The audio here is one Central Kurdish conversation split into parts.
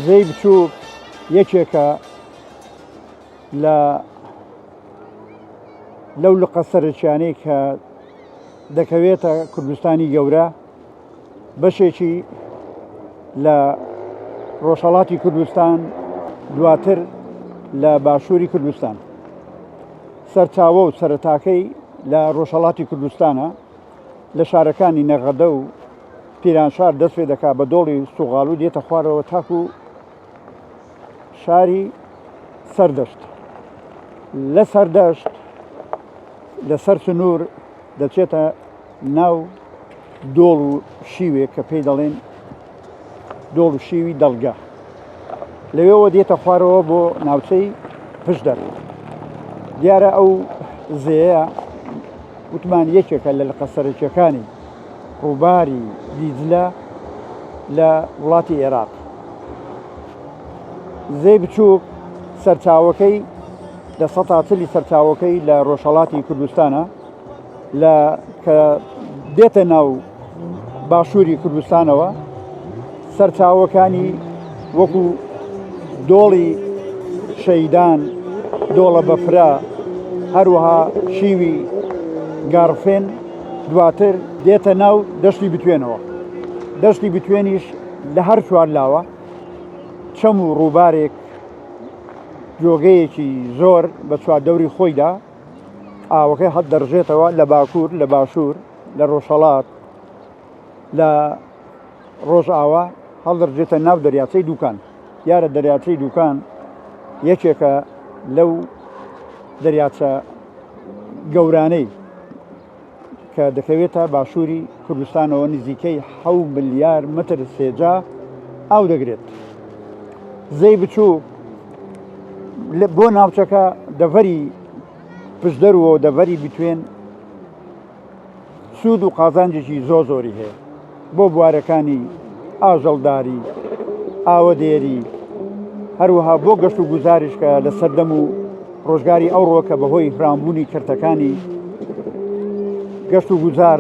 زەی بچووک یەکێکە لەو لقە سەرچیانەی کە دەکەوێتە کوردستانی گەورە بەشێکی لە ڕۆژهەڵاتی کوردستان دواتر لە باشووری کوردستان سەرچاوە و سەرەتاکەی لە ڕۆژهەڵاتی کوردستانە لە شارەکانی نەغەدە و پیرانشار دەست پێ دەکات بە دۆڵی سوغاڵ و دێتە خوارەوە تاکو شاری سەردەشت لە سەردەشت لەسەر سنوور دەچێتە ناو دۆڵ و شیوێک کە پێی دەڵێن دۆڵ و شیوی دەڵگە لەوێەوە دێتە خوارەوە بۆ ناوچەی پشدەر دیارە ئەو زەیە وتمان یەکێکە لە لقە سەرەکیەکانی ڕووباری دیجلە لە وڵاتی عێراق زەی بچووک سەرچاوەکەی لە سەتاچلی سەرچاوەکەی لە ڕۆژهەڵاتی کوردستانە لە کە دێتە ناو باشووری کوردستانەوە سەرچاوەکانی وەکو دۆڵی شەیدان دۆڵە بەفرا هەروەها شیوی گارفێن دواتر دێتە ناو دەشتی بتوێنەوە دەشتی بتوێنیش لە هەر چوار لاوە چەم و ڕووبارێک جۆگەیەکی زۆر بە چواردەوری خۆیدا ئاوەکەی هەڵ دەڕژێتەوە لە باکوور لە باشوور لە ڕۆژهەڵات لە ڕۆژئاوا هەڵدەڕژێتە ناو دەریاچەی دووکان یارە دەریاچەی دووکان یەکێکە لەو دەریاچە گەورانەی کە دەکەوێتە باشووری کوردستانەوە نزیکەی 7 ملیار متر سێجا ئاو دەگرێت زەی بچوو بۆ ناوچەکە دەڤەری پشدەرەوە و دەڤەری بتوێن سوود و قازانجێکی زۆری هەیە بۆ بوارەکانی ئاژەڵداری ئاوەدێری هەروەها بۆ گەشت و گوزاریشکە لە سەردەم و ڕۆژگاری ئەوڕۆ کە بەهۆی فرامبوونی کردەکانی گەشت و گوزار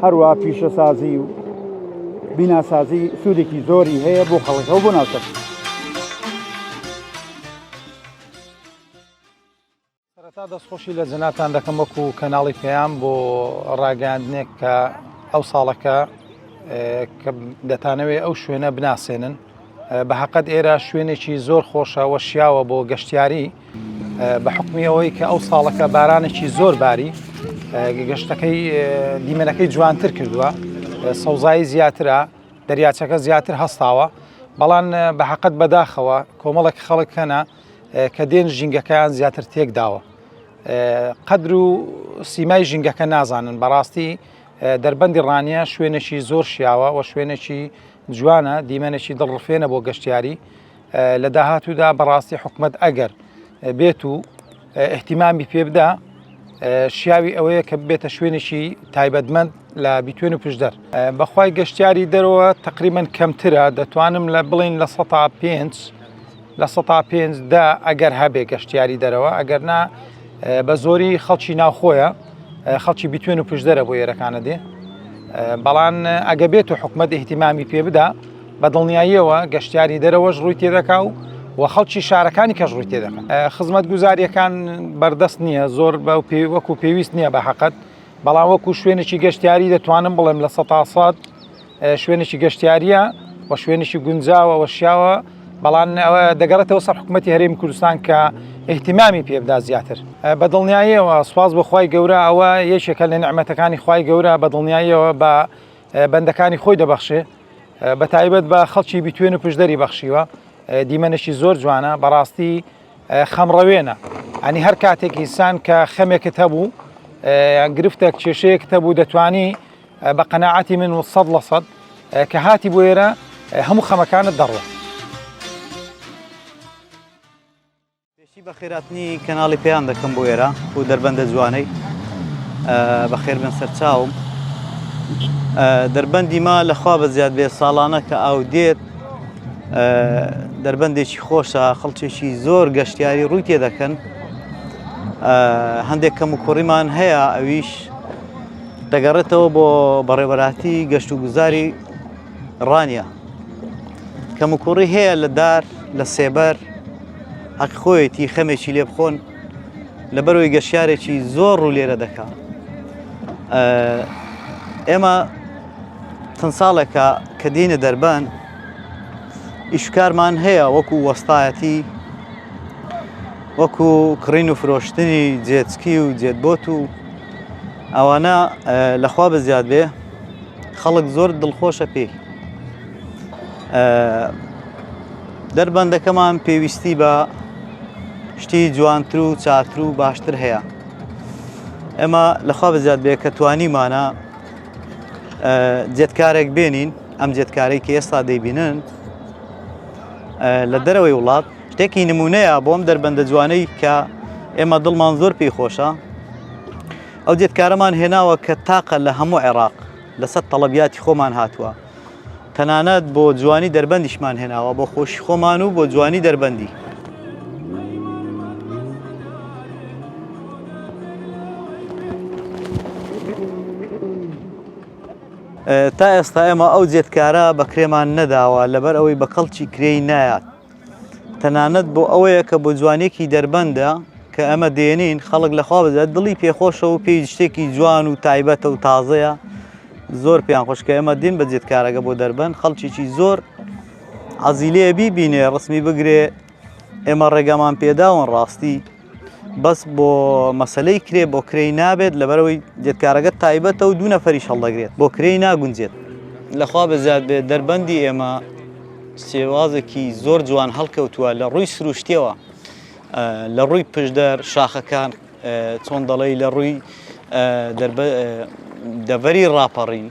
هەروەها پیشەسازی و بیناسازی سوودێکی زۆری هەیە بۆ خەڵکەوە بۆ ناوچەکە سەرەتا دەستخۆشی لە جەناتان دەکەم وەکو کەناڵی پێیان بۆ ڕاگەاندنێک کە ئەو ساڵەکە کە دەتانەوێت ئەو شوێنە بناسێنن بە حەقەت ئێرە شوێنێکی زۆر خۆشە وە شیاوە بۆ گەشتیاری بە حکمی ئەوەی کە ئەو ساڵەکە بارانێکی زۆر باری گەشتەکەی دیمەنەکەی جوانتر کردووە سەوزایی زیاترە دەریاچەکە زیاتر هەستاوە بەڵام بە حەقەت بەداخەوە کۆمەڵێک خەڵکەنە کە دێن ژینگەکەیان زیاتر تێک داوە قەدر و سیمای ژینگەکە نازانن بەڕاستی دەربەندی ڕانیە شوێنێکی زۆر شیاوە و شوێنێکی جوانە دیمەنێکی دڵڕفێنە بۆ گەشتیاری لە داهاتوودا بەڕاستی حکومەت ئەگەر بێت و احتیمامی پێ بدە شیاوی ئەوەیە کە بێتە شوێنێکی تایبەتمەند لە بیتوێن و پشدەر بەخوای گەشتیاری دەرەوە تقریباً کەمترە دەتوانم لە بڵین لە 105 ئەگەر هەبێ گەشتیاری دەرەوە ئەگەر نا بە زۆری خەڵکی ناوخۆیە خەڵکی بیتوێن و پشدەرە بۆ یێرەکانە دێ بەڵام ئەگە بێت و حکومەت احتیمامی پێ بدا بە دڵنیاییەوە گەشتیاری دەرەوەش ڕووی تێدەکا و خەڵکی شارەکانی کەش ڕووی تێدەکەن خزمەت گوزاریەکان بەردەست نییە زۆر وەکو پێویست نییە بە حەقەت بەڵام وەکو شوێنێکی گەشتیاری دەتوانم بڵێم لە 100 شوێنێکی گەشتیاریە و شوێنێکی گونجاوە و شیاوە بەڵام ئەوە دەگەڕێتەوە سەر حکومەتی هەرێمی کوردستان کە احتیمامی پێبدا زیاتر بە دڵنیاییەوە سواز بە خوای گەورە ئەوە یەکێکە لە نعمەتەکانی خوای گەورە بە دڵنیاییەوە بە بەندەکانی خۆی دەبەخشێ بە تایبەت بە خەڵکی بیتوێن و پشدەری بەخشیوە دیمەنێکی زۆر جوانە بەڕاستی خەمڕەوێنە ئەنی هەر کاتێک ئینسان کە خەمێکت هەبوو گرفتێک کێشەیەک هەبوو دەتوانی بە قەناعەتی من 100% کە هاتی بۆ ئێرە هەموو خەمەکانت دەڕوە بە خێراتنی کەناڵی پێیان دەکەم بۆ ئێرە و دەربەندە جوانەی بە خێر بن سەرچاوم دەربەندی ما لەخوا بە زیاد بێ ساڵانە کە ئاو دێت دەربەندێکی خۆشە خەڵکێکی زۆر گەشتیاری ڕووی تێدەکەن هەندێک کەم و کوڕیمان هەیە ئەویش دەگەڕێتەوە بۆ بەڕێوەبەراتی گەشت و گوزاری ڕانیە کەموکوڕی هەیە لە دار لە سێبەر حەق خۆیەتی خەمێکی لێ بخۆن لەبەرەوەی گەشتیارێکی زۆر ڕوو لێرە دەکا. ئێمە چەند ساڵێکە کە دێنە دەربەن ئیشکارمان هەیە وەکو وەستایەتی، وەکو کڕین و فرۆشتنی جێچکی و جێتبۆت و ئەوانە لەخوا بەزیاد بێ خەڵک زۆر دڵخۆشە پێی. دەربەندەکەمان پێویستی بە شتی جوانتر و چاکتر و باشتر هەیە. ئێمە لەخوا بەزیاد بێ کە توانیمانە جێتکارێک بێنین ئەم جێتکارەی کە ئێستا دەیبینن لە دەرەوەی وڵات شتێکی نمونەیە بۆ ئەم دەربەندە جوانەی کە ئێمە دڵمان زۆر پێی خۆشە. ئەو جێتکارەمان هێناوە کە تاقە لە هەموو عێراق لەسەر تەڵەبیاتی خۆمان هاتووە، تەنانەت بۆ جوانی دەربەندیشمان هێناوە بۆ خۆشی خۆمان و بۆ جوانی دەربەندی. تا ئێستا ئێمە ئەو جێتکارە بەکرێمان نەداوە لەبەر ئەوەی بە کەڵکی کرێی نایات، تەنانەت بۆ ئەوەیە کە بۆ جوانێکی دەربەندە کە ئەمە دێنین خەڵک لەخوا بەزات دڵی پێخۆشە و پێی شتێکی جوان و تایبەتە و تازەیە زۆر پێیان خۆش کە ئێمە دین بە جێتکارەکە بۆ دەربەن خەڵکیی زۆر حەزی لێ بیبینێ ڕسمی بگرێ. ئێمە ڕێگەمان پێداون ڕاستی بەس بۆ مەسلەی کرێ بۆ کرێی نابێت لەبەرەوەی جێتکارەکە تایبەتە و دوو نەفەریش هەڵدەگرێت بۆ کرێی ناگونجێت. لەخوا بەزیاد بێت دەربەندی ئێمە سێوازێکی زۆر جوان هەڵکەوتووە لە ڕووی سروشتیەوە، لە ڕووی پشدەر شاخەکان چۆن دەڵێی لە ڕووی دەڤەری ڕاپەڕین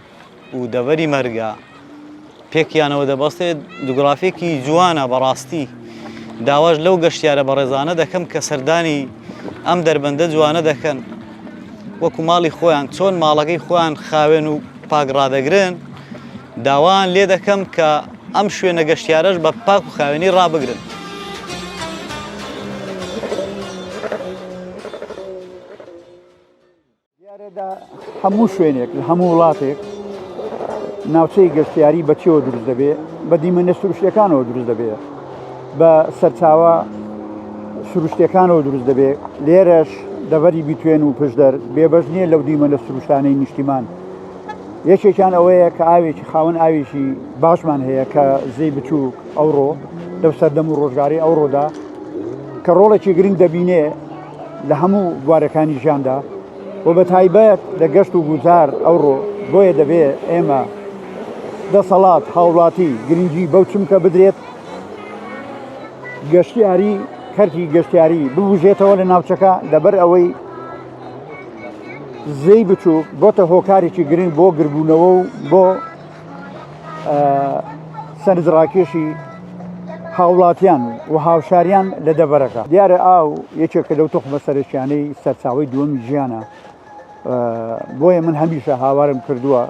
و دەڤەری مەرگە پێکیانەوە دەبەستێت دوگرافێکی جوانە بەڕاستی. داواش لەو گەشتیارە بە ڕێزانە دەکەم کە سەردانی ئەم دەربەندە جوانە دەکەن وەکو ماڵی خۆیان چۆن ماڵەکەی خۆیان خاوێن و پاگڕادەگرن داوان لێ دەکەم کە ئەم شوێنە گەشتیارەش بە پاک و خاوێنی ڕابگرن. دیارێدا هەموو شوێنێک لە هەموو وڵاتێک ناوچەی گەشتیاری بەچەوە دروست دەبێت، بە دیمەنە سروشتیەکانەوە دروست دەبێت، بە سەرچاوە سروشتیەکانەوە دروست دەبێت. لێرەش دەڤەری بیتوێن و پشدەر بێبەش نییە لەو دیمەنە سروشتانەی نیشتیمان. یەکێکیان ئەوەیە کە ئاوێکی خاوەن ئاوێکی باشمان هەیە کە زەی بچووک ئەوڕۆ لەو سەردەم و ڕۆژگاری ئەوڕۆدا کە ڕۆڵێکی گرنگ دەبینێ لە هەموو بوارەکانی ژیاندا و بە تایبەت لە گەشت و گوزار ئەوڕۆ. بۆیە دەبێت ئێمە دەسەڵات هاوڵاتی گرنگی بەو چمکە بدرێت گەشتیاری کەرتی گەشتیاری ببوژێتەوە لە ناوچەکە لەبەر ئەوەی زەی بچووک بۆتە هۆکارێکی گرنگ بۆ گربوونەوە و بۆ سەرنجڕاکێشی هاوڵاتیان و هاوشاریان لە دەڤەرەکە. دیارە ئاو یەکێکە لەو تۆخمە سەرچیانەی سەرچاوی دووەمی ژیانە، بۆیە من هەمیشە هاوارم کردووە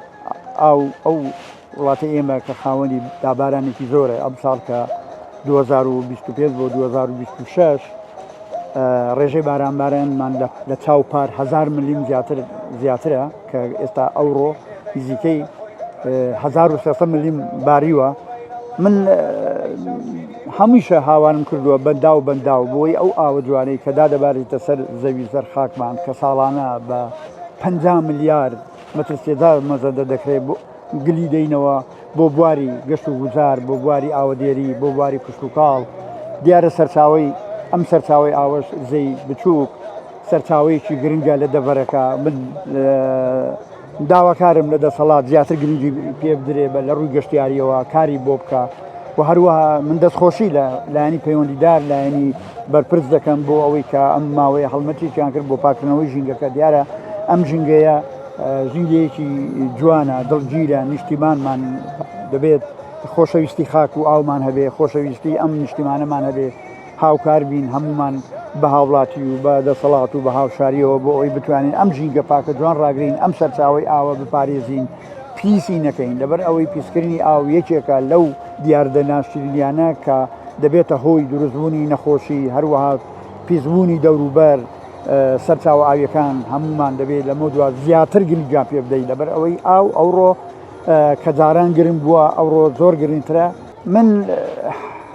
ئەو وڵاتی ئێمە کە خاوەنی دابارانێکی زۆرە ئەم ساڵ کە 2025 بۆ 2026 ڕێژەی بارانبارانمان لە چاوپار 1000 ملیم زیاترە کە ئێستا ئەوڕۆ نزیکەی 1300 ملیم باریوە. من هەمیشە هاوارم کردووە بەندا و بۆی ئەو ئاوە جوانەی کە دادەبارێتە سەر زەوی سەر خاکمان کە ساڵانە بە 50 ملیار مەتر سێدار مەزەدە دەکرێت بۆ گلی دەینەوە بۆ بواری گەشت و گوزار، بۆ بواری ئاوەدێری، بۆ بواری کوشت و کاڵ. دیارە سەرچاوی ئەم سەرچاوی ئاوەش زەی بچووک سەرچاوەیەکی گرنگە لە دەڤەرەکە. من داواکارم لە دەسەڵات زیاتر گرنگی پێ بدرێ بە لە ڕووی گەشتیاریەوە کاری بۆ بکە و هەروەها من دەستخۆشی لە لایەنی پەیوەندیدار لایەنی بەرپرس دەکەم بۆ ئەوەی کە ئەم ماوەیە هەڵمەتێکیان کرد بۆ پاکردنەوەی ژینگەکە. دیارە ئەم ژینگەیە ژینگەیەکی جوانە دڵگیرە، نیشتیمانمان دەبێت خۆشەویستی خاک و ئاومان هەبێ، خۆشەویستی ئەم نیشتیمانەمان هەبێ، هاوکار بین هەمومان بە هاوڵاتی و بە دەسەڵات و بە هاوشاریەوە بۆ ئەوی بتوانین ئەم ژینگە پاکە جوان ڕاگرین، ئەم سەرچاوی ئاوە بپارێزین، پیسی نەکەین. لەبەر ئەوەی پیسکردنی ئاو یەکێکە لەو دیاردە ناشرینیانە کە دەبێتە هۆی دروستبوونی نەخۆشی، هەروەها پیسبوونی دەوروبەر سەرچاوە ئاویەکان هەمومان دەبێت لە مۆدووە زیاتر گرنگیان پێ بدەین. لەبەر ئەوەی ئەوڕۆ کە جاران گرنگ بووە ئەوڕۆ زۆر گرنگترە. من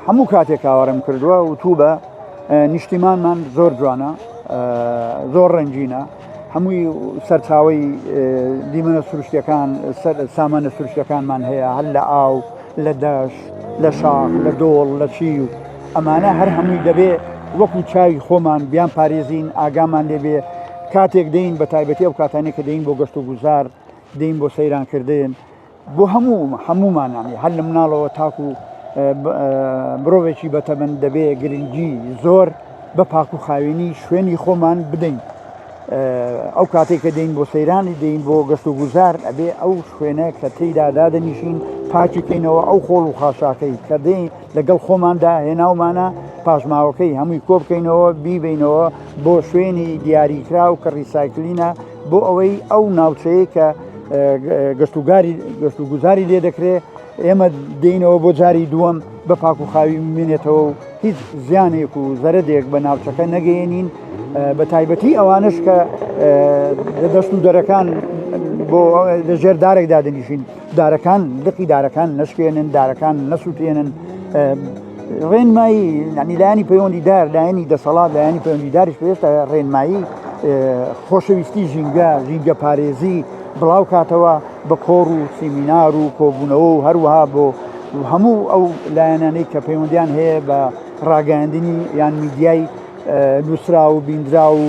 هەموو کاتێک هاوارم کردووە و تو بە نیشتیمانمان زۆر جوانە زۆر ڕەنجینە هەمووی سەرچاوی دیمەنە سروشتەکان سامانە سروشتەکانمان هەیە هەر لە ئاو لە دەش لە شاخ لە دۆڵ لە چی و ئەمانە هەر هەمووی دەبێ وەکو چاوی خۆمان بیان پارێزین ئاگامان لێبێ کاتێک دەین بە تایبەتی ئەو کاتانێک کە دەین بۆ گەشت و گوزار دەین بۆ سەیرانکردن بۆ هەمومانانی هەر لە مناڵەوە تاکو مرۆڤێکی بەتەمەند دەبێ گرنگی زۆر بە پاک و خاوێنی شوێنی خۆمان بدەین ئەو کاتێک کە دەین بۆ سەیرانی دەین بۆ گەشت و گوزار ئەبێ ئەو شوێنە کە تێیدا دادەنیشین پاچیکەینەوە ئەو خۆڵ و خاشاکەی کە دەین لەگەڵ خۆماندا هێناومانە پاشماوەکەی هەمووی کۆبکەینەوە بیبینەوە بۆ شوێنی دیاریکرا و کە ڕیسایکلینە بۆ ئەوەی ئەو ناوچەیە کە گەشت و گوزاری لێ دەکرێت ئێمە دێنەوە بۆ جاری دووەم بە پاک و خاوی بمێنێتەوە و هیچ زیانێک و زەرەدێک بە ناوچەکە نەگەێنین بە تایبەتی ئەوانش کە دەست و دەرەکان بۆ لەژێر دارێکدا دەنیشین دارەکان دقی دارەکان نەشکێنن دارەکان نەسووتێنن ڕێنمایی لایانی پەیوەندیدار لایەنی دەسەڵات لایانی پەیوەندیداریش پێویستە ڕێنمایی خۆشەویستی ژینگە پارێزی بڵاو کاتەوە بە کۆڕ و سیمینار و کۆبوونەوە و هەروەها بۆ هەموو ئەو لایەنانەی کە پەیوەندیان هەیە بە ڕاگەاندنی یان میدیای نووسرا و بیندرا و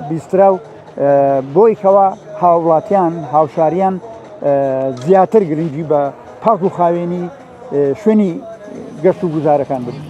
بیسترا و بۆی کەوە هاوڵاتیان هاوشاریان زیاتر گرنگی بە پاک و خاوێنی شوێنی گەشت و گوزارەکان بدەن.